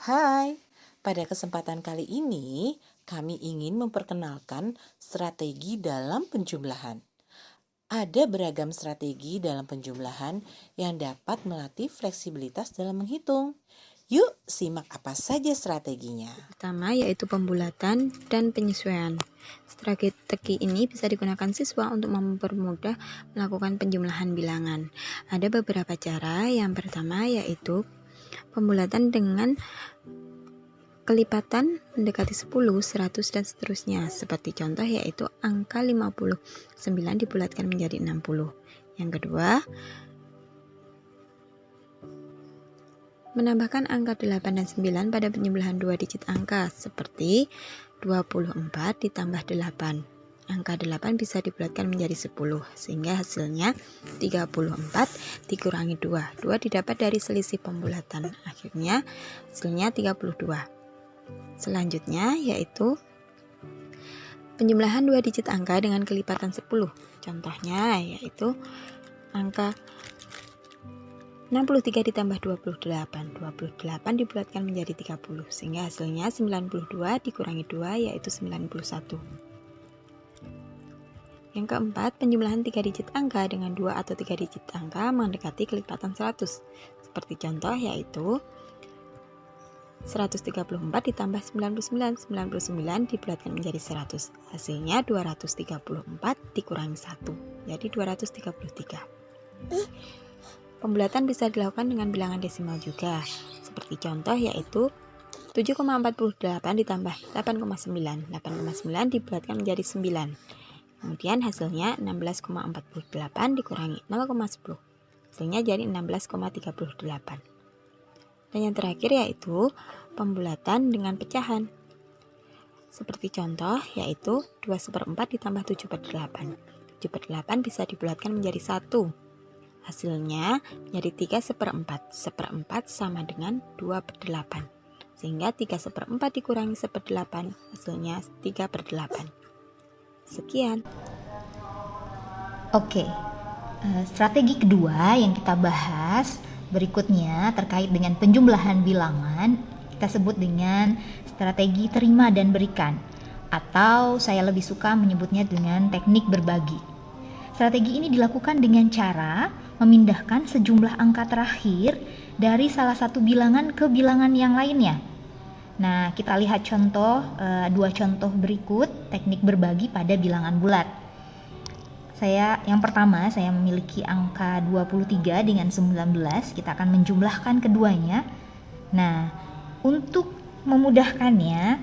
Hai, pada kesempatan kali ini kami ingin memperkenalkan strategi dalam penjumlahan. Ada beragam strategi dalam penjumlahan yang dapat melatih fleksibilitas dalam menghitung. Yuk, simak apa saja strateginya. Pertama yaitu pembulatan dan penyesuaian. Strategi ini bisa digunakan siswa untuk mempermudah melakukan penjumlahan bilangan. Ada beberapa cara. Yang pertama yaitu pembulatan dengan kelipatan mendekati 10, 100 dan seterusnya. Seperti contoh yaitu angka 59 dibulatkan menjadi 60. Yang kedua, menambahkan angka 8 dan 9 pada penjumlahan 2 digit angka, seperti 24 ditambah 8. Angka 8 bisa dibulatkan menjadi 10, sehingga hasilnya 34 dikurangi 2. 2 didapat dari selisih pembulatan, akhirnya hasilnya 32. Selanjutnya yaitu penjumlahan 2 digit angka dengan kelipatan 10. Contohnya yaitu angka 63 ditambah 28. 28 dibulatkan menjadi 30, sehingga hasilnya 92 dikurangi 2 yaitu 91. Yang keempat, penjumlahan 3 digit angka dengan 2 atau 3 digit angka mendekati kelipatan 100. Seperti contoh yaitu 134 ditambah 99. 99 dibulatkan menjadi 100. Hasilnya 234 dikurangi 1, jadi 233. Pembulatan bisa dilakukan dengan bilangan desimal juga, seperti contoh yaitu 7,48 ditambah 8,9. 8,9 dibulatkan menjadi 9. Kemudian hasilnya 16,48 dikurangi 0,10. Hasilnya jadi 16,38. Dan yang terakhir yaitu pembulatan dengan pecahan. Seperti contoh yaitu 2/4 ditambah 7/8. 7/8 bisa dibulatkan menjadi 1. Hasilnya menjadi 3/4. 1/4 sama dengan 2/8. Sehingga 3/4 dikurangi 1/8, hasilnya 3/8. Sekian. Oke, strategi kedua yang kita bahas berikutnya terkait dengan penjumlahan bilangan, kita sebut dengan strategi terima dan berikan, atau saya lebih suka menyebutnya dengan teknik berbagi. Strategi ini dilakukan dengan cara memindahkan sejumlah angka terakhir dari salah satu bilangan ke bilangan yang lainnya. Nah, kita lihat dua contoh berikut teknik berbagi pada bilangan bulat. Yang pertama, saya memiliki angka 23 dengan 19, kita akan menjumlahkan keduanya. Nah, untuk memudahkannya,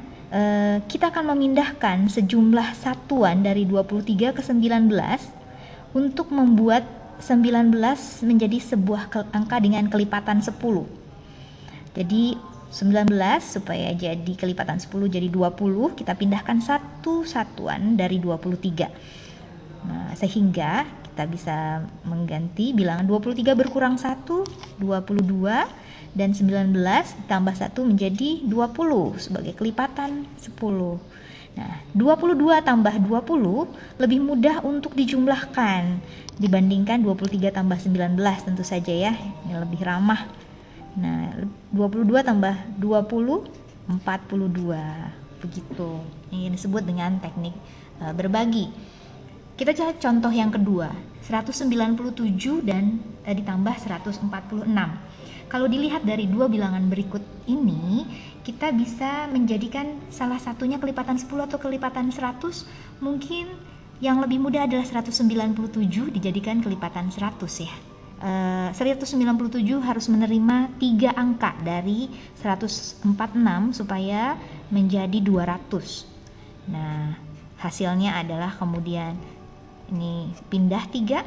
kita akan memindahkan sejumlah satuan dari 23 ke 19 untuk membuat 19 menjadi sebuah angka dengan kelipatan 10. Jadi 19 supaya jadi kelipatan 10 jadi 20, kita pindahkan satu satuan dari 23. Nah, sehingga kita bisa mengganti bilangan 23 berkurang 1, 22, dan 19 ditambah 1 menjadi 20 sebagai kelipatan 10. Nah, 22 tambah 20 lebih mudah untuk dijumlahkan dibandingkan 23 tambah 19 tentu saja ya, ini lebih ramah. Nah, 22 tambah 20, 42. Begitu. Ini disebut dengan teknik berbagi. Kita cari contoh yang kedua, 197 dan ditambah 146. Kalau dilihat dari dua bilangan berikut ini, kita bisa menjadikan salah satunya kelipatan 10 atau kelipatan 100. Mungkin yang lebih mudah adalah 197 dijadikan kelipatan 100 ya. 197 harus menerima 3 angka dari 146 supaya menjadi 200. Nah, hasilnya adalah kemudian ini pindah 3,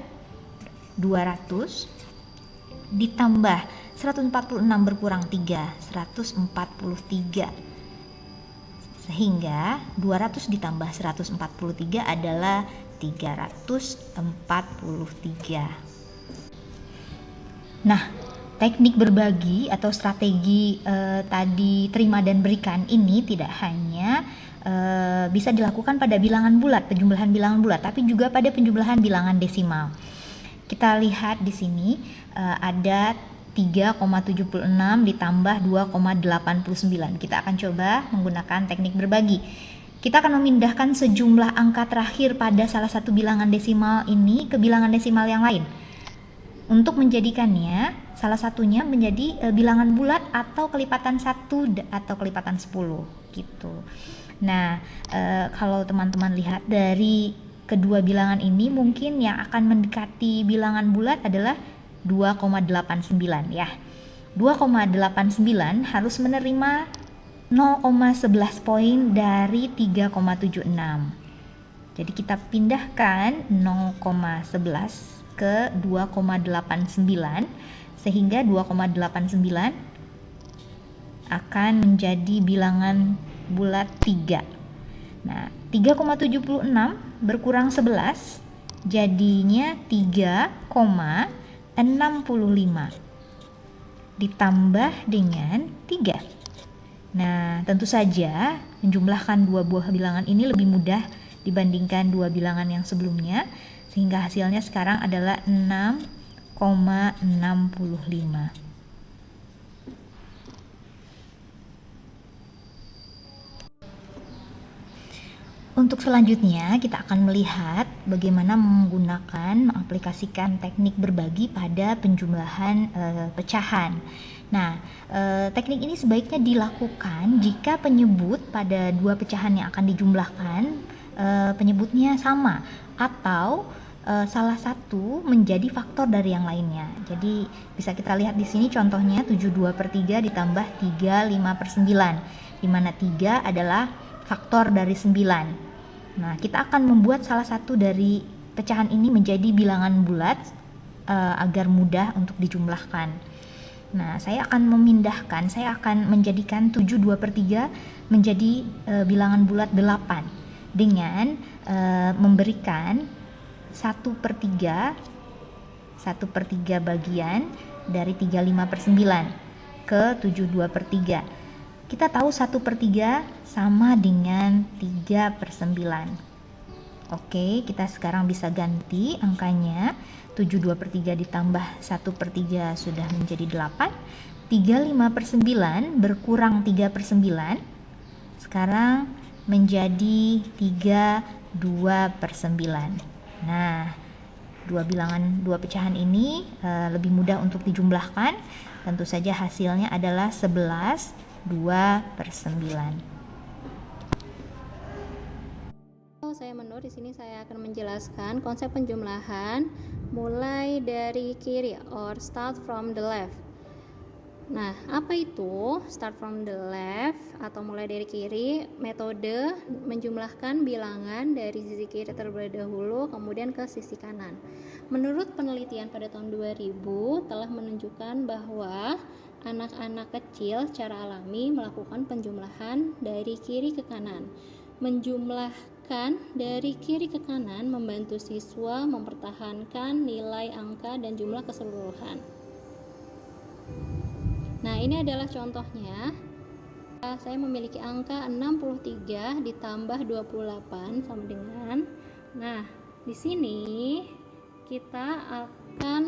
200 ditambah 146 berkurang 3, 143. Sehingga 200 ditambah 143 adalah 343. Nah, teknik berbagi atau strategi tadi terima dan berikan ini tidak hanya bisa dilakukan pada bilangan bulat, penjumlahan bilangan bulat, tapi juga pada penjumlahan bilangan desimal. Kita lihat di sini ada 3,76 ditambah 2,89. Kita akan coba menggunakan teknik berbagi. Kita akan memindahkan sejumlah angka terakhir pada salah satu bilangan desimal ini ke bilangan desimal yang lain. Untuk menjadikannya, salah satunya menjadi bilangan bulat atau kelipatan 1 atau kelipatan 10 gitu. Nah, kalau teman-teman lihat dari kedua bilangan ini, mungkin yang akan mendekati bilangan bulat adalah 2,89 ya. 2,89 harus menerima 0,11 poin dari 3,76. Jadi kita pindahkan 0,11 ke 2,89 sehingga 2,89 akan menjadi bilangan bulat 3. Nah, 3,76 berkurang 11 jadinya 3,65 ditambah dengan 3. Nah, tentu saja menjumlahkan dua buah bilangan ini lebih mudah dibandingkan dua bilangan yang sebelumnya, sehingga hasilnya sekarang adalah 6,65. Untuk selanjutnya kita akan melihat bagaimana mengaplikasikan teknik berbagi pada penjumlahan pecahan. Nah, teknik ini sebaiknya dilakukan jika penyebut pada dua pecahan yang akan dijumlahkan penyebutnya sama atau salah satu menjadi faktor dari yang lainnya. Jadi bisa kita lihat di sini contohnya 72/3 ditambah 35/9, di mana 3 adalah faktor dari 9. Nah, kita akan membuat salah satu dari pecahan ini menjadi bilangan bulat agar mudah untuk dijumlahkan. Nah, saya akan menjadikan 72/3 menjadi bilangan bulat 8 dengan memberikan 1/3 bagian dari 35/9 ke 72/3. Kita tahu 1/3 sama dengan 3/9. Oke, kita sekarang bisa ganti angkanya. 72/3 ditambah 1/3 sudah menjadi 8. 35/9 berkurang 3/9 sekarang menjadi 32/9. Nah, dua pecahan ini lebih mudah untuk dijumlahkan. Tentu saja hasilnya adalah 11/2/9. Saya Menur, di sini saya akan menjelaskan konsep penjumlahan mulai dari kiri or start from the left. Nah, apa itu start from the left atau mulai dari kiri? Metode menjumlahkan bilangan dari sisi kiri terlebih dahulu kemudian ke sisi kanan. Menurut penelitian pada tahun 2000 telah menunjukkan bahwa anak-anak kecil secara alami melakukan penjumlahan dari kiri ke kanan. Menjumlahkan dari kiri ke kanan membantu siswa mempertahankan nilai angka dan jumlah keseluruhan. Nah, ini adalah contohnya. Saya memiliki angka 63 ditambah 28 sama dengan. Nah, di sini kita akan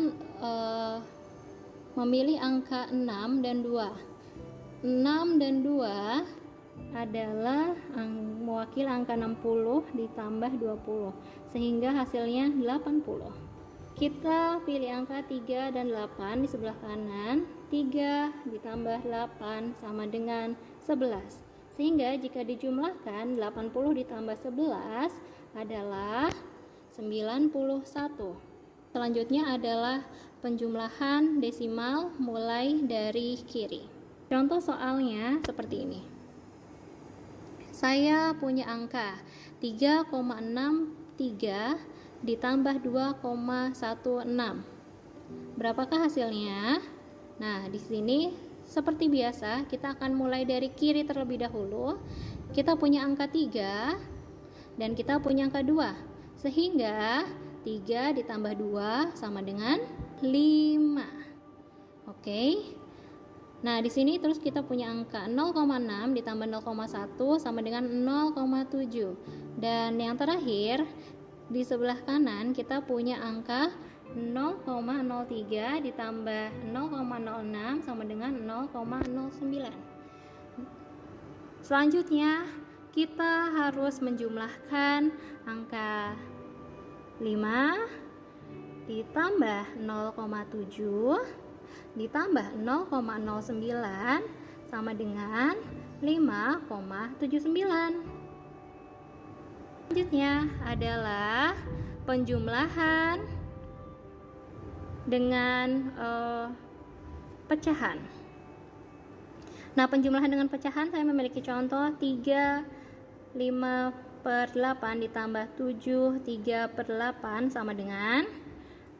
memilih angka 6 dan 2. 6 dan 2 adalah mewakili angka 60 ditambah 20 sehingga hasilnya 80. Kita pilih angka 3 dan 8 di sebelah kanan. 3 ditambah 8 sama dengan 11 sehingga jika dijumlahkan 80 ditambah 11 adalah 91. Selanjutnya adalah penjumlahan desimal mulai dari kiri. Contoh soalnya seperti ini. Saya punya angka 3,63 ditambah 2,16. Berapakah hasilnya? Nah, di sini seperti biasa kita akan mulai dari kiri terlebih dahulu. Kita punya angka 3 dan kita punya angka 2. Sehingga 3 ditambah 2 sama dengan 5. Oke. Nah, di sini terus kita punya angka 0,6 ditambah 0,1 sama dengan 0,7. Dan yang terakhir, di sebelah kanan kita punya angka 0,03 ditambah 0,06 sama dengan 0,09. Selanjutnya, kita harus menjumlahkan angka 5 ditambah 0,7 ditambah 0,09 sama dengan 5,79. Selanjutnya adalah penjumlahan dengan pecahan. Nah, penjumlahan dengan pecahan saya memiliki contoh 3 5/8 ditambah 7 3/8 sama dengan,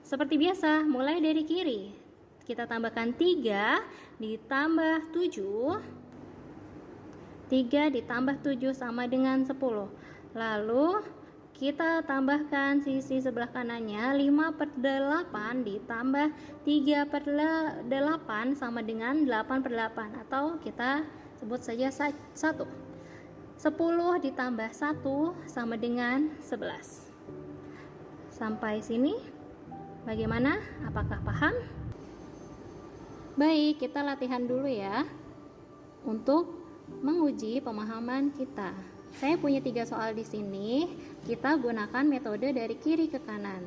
seperti biasa, mulai dari kiri. Kita tambahkan 3 ditambah 7. 3 ditambah 7 sama dengan 10. Lalu kita tambahkan sisi sebelah kanannya, 5/8 ditambah 3/8 sama dengan 8/8, atau kita sebut saja 1. 10 ditambah 1 sama dengan 11. Sampai sini bagaimana? Apakah paham? Baik, kita latihan dulu ya untuk menguji pemahaman kita. Saya punya 3 soal di sini. Kita gunakan metode dari kiri ke kanan.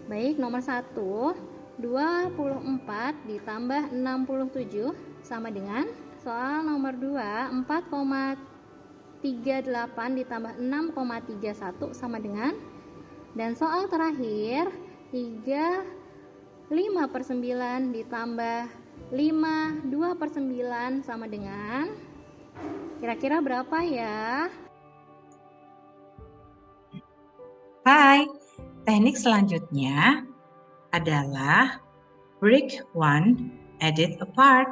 Baik, nomor 1, 24 ditambah 67 sama dengan. Soal nomor 2, 4,38 ditambah 6,31 sama dengan. Dan soal terakhir, 5/9 ditambah 2/9 sama dengan. Kira-kira berapa ya? Hai, teknik selanjutnya adalah break one, edit apart,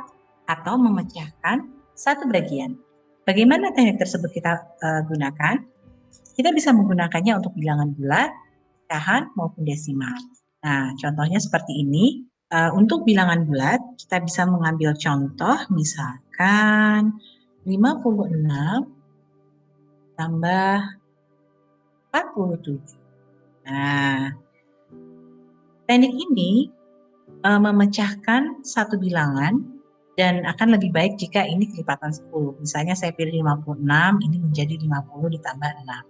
atau memecahkan satu bagian. Bagaimana teknik tersebut kita gunakan? Kita bisa menggunakannya untuk bilangan bulat, pecahan, maupun desimal. Nah, contohnya seperti ini. Untuk bilangan bulat, kita bisa mengambil contoh, misalkan 56 tambah 47. Nah, teknik ini memecahkan satu bilangan dan akan lebih baik jika ini kelipatan 10. Misalnya saya pilih 56, ini menjadi 50 ditambah 6.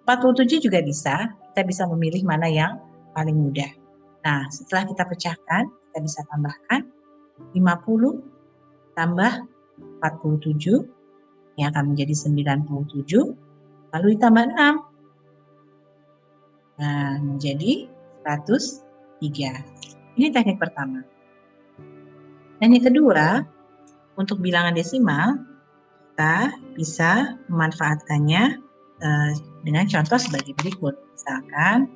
47 juga bisa, kita bisa memilih mana yang paling mudah. Nah, setelah kita pecahkan, kita bisa tambahkan 50 tambah 47, yang akan menjadi 97, lalu ditambah 6. Nah, menjadi 103. Ini teknik pertama. Teknik kedua, untuk bilangan desimal, kita bisa memanfaatkannya dengan contoh sebagai berikut. Misalkan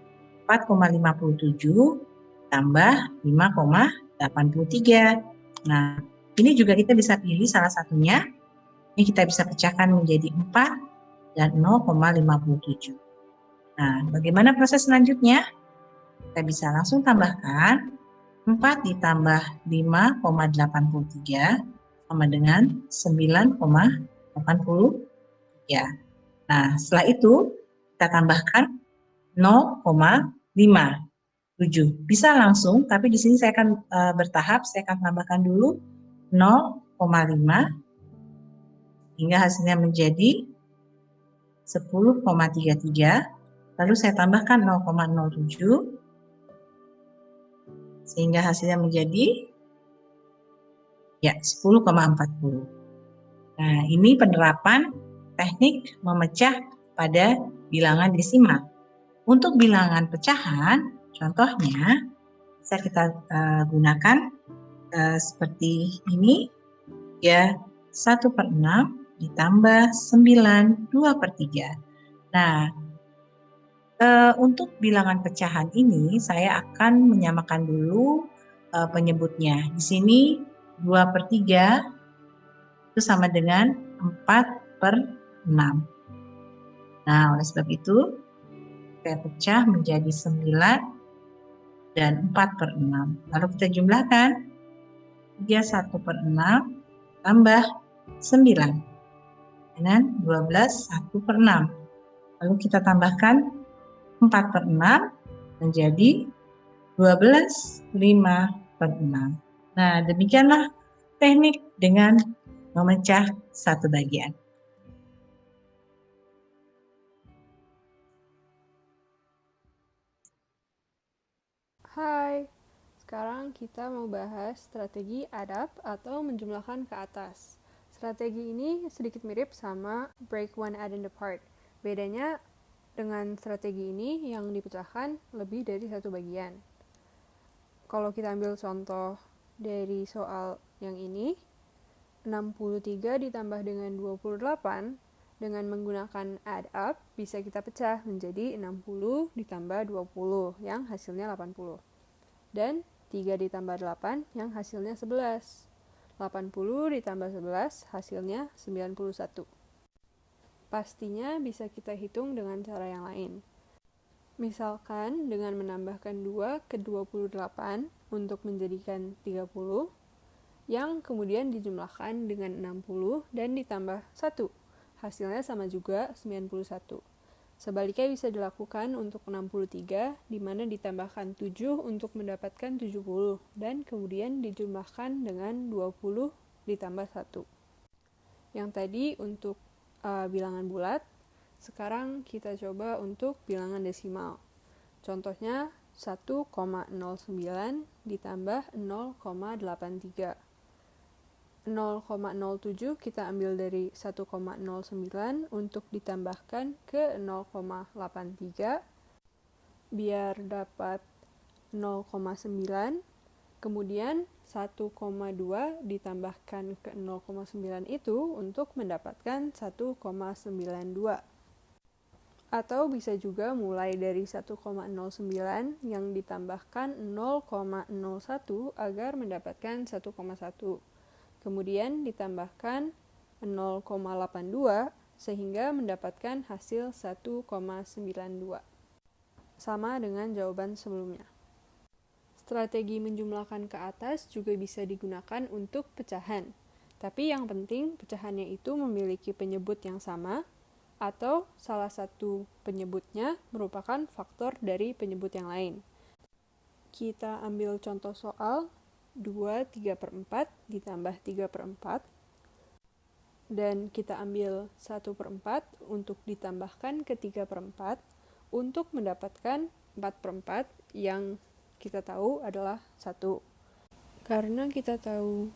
4,57 tambah 5,83. Nah, ini juga kita bisa pilih salah satunya. Ini kita bisa pecahkan menjadi 4 dan 0,57. Nah, bagaimana proses selanjutnya? Kita bisa langsung tambahkan 4 ditambah 5,83 sama dengan 9,83. Nah, setelah itu kita tambahkan 0,57. Bisa langsung, tapi di sini saya akan bertahap. Saya akan tambahkan dulu 0,5 hingga hasilnya menjadi 10,33. Lalu saya tambahkan 0,07 sehingga hasilnya menjadi 10,40. Nah, ini penerapan teknik memecah pada bilangan desimal. Untuk bilangan pecahan, contohnya bisa kita gunakan seperti ini, ya, 1/6 ditambah 9, 2/3. Nah, untuk bilangan pecahan ini saya akan menyamakan dulu penyebutnya. Di sini 2/3 itu sama dengan 4/6. Nah, oleh sebab itu saya pecah menjadi 9 dan 4/6. Lalu kita jumlahkan 1/6 tambah 9 dengan 12 1/6. Lalu kita tambahkan 4/6 menjadi 12/5/6. Nah, demikianlah teknik dengan memecah satu bagian. Hai, sekarang kita mau bahas strategi add up atau menjumlahkan ke atas. Strategi ini sedikit mirip sama break one add and apart. Bedanya dengan strategi ini yang dipecahkan lebih dari satu bagian. Kalau kita ambil contoh dari soal yang ini, 63 ditambah dengan 28 dengan menggunakan add up bisa kita pecah menjadi 60 ditambah 20 yang hasilnya 80. Dan 3 ditambah 8 yang hasilnya 11. 80 ditambah 11 hasilnya 91. Pastinya bisa kita hitung dengan cara yang lain. Misalkan dengan menambahkan 2 ke 28 untuk menjadikan 30, yang kemudian dijumlahkan dengan 60 dan ditambah 1. Hasilnya sama juga 91. Sebaliknya bisa dilakukan untuk 63, di mana ditambahkan 7 untuk mendapatkan 70, dan kemudian dijumlahkan dengan 20 ditambah 1. Yang tadi untuk bilangan bulat, sekarang kita coba untuk bilangan desimal. Contohnya 1,09 ditambah 0,83. 0,07 kita ambil dari 1,09 untuk ditambahkan ke 0,83 biar dapat 0,9. Kemudian 1,2 ditambahkan ke 0,9 itu untuk mendapatkan 1,92. Atau bisa juga mulai dari 1,09 yang ditambahkan 0,01 agar mendapatkan 1,1. Kemudian ditambahkan 0,82 sehingga mendapatkan hasil 1,92. Sama dengan jawaban sebelumnya. Strategi menjumlahkan ke atas juga bisa digunakan untuk pecahan. Tapi yang penting pecahannya itu memiliki penyebut yang sama atau salah satu penyebutnya merupakan faktor dari penyebut yang lain. Kita ambil contoh soal 2 3/4 ditambah 3/4 dan kita ambil 1/4 untuk ditambahkan ke 3/4 untuk mendapatkan 4/4 yang kita tahu adalah 1. Karena kita tahu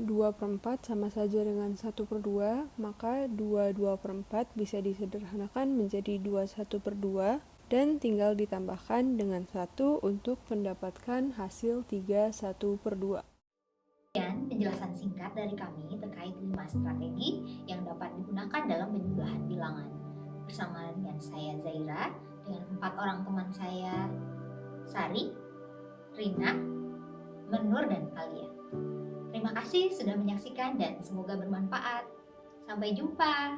2/4 sama saja dengan 1/2, maka 2/4 bisa disederhanakan menjadi 2/1/2 dan tinggal ditambahkan dengan 1 untuk mendapatkan hasil 3/1/2. Dan penjelasan singkat dari kami terkait 5 strategi yang dapat digunakan dalam penjumlahan bilangan. Bersama dengan saya Zaira, dengan 4 orang teman saya, Sari, Rina, Menur, dan Alia. Terima kasih sudah menyaksikan dan semoga bermanfaat. Sampai jumpa.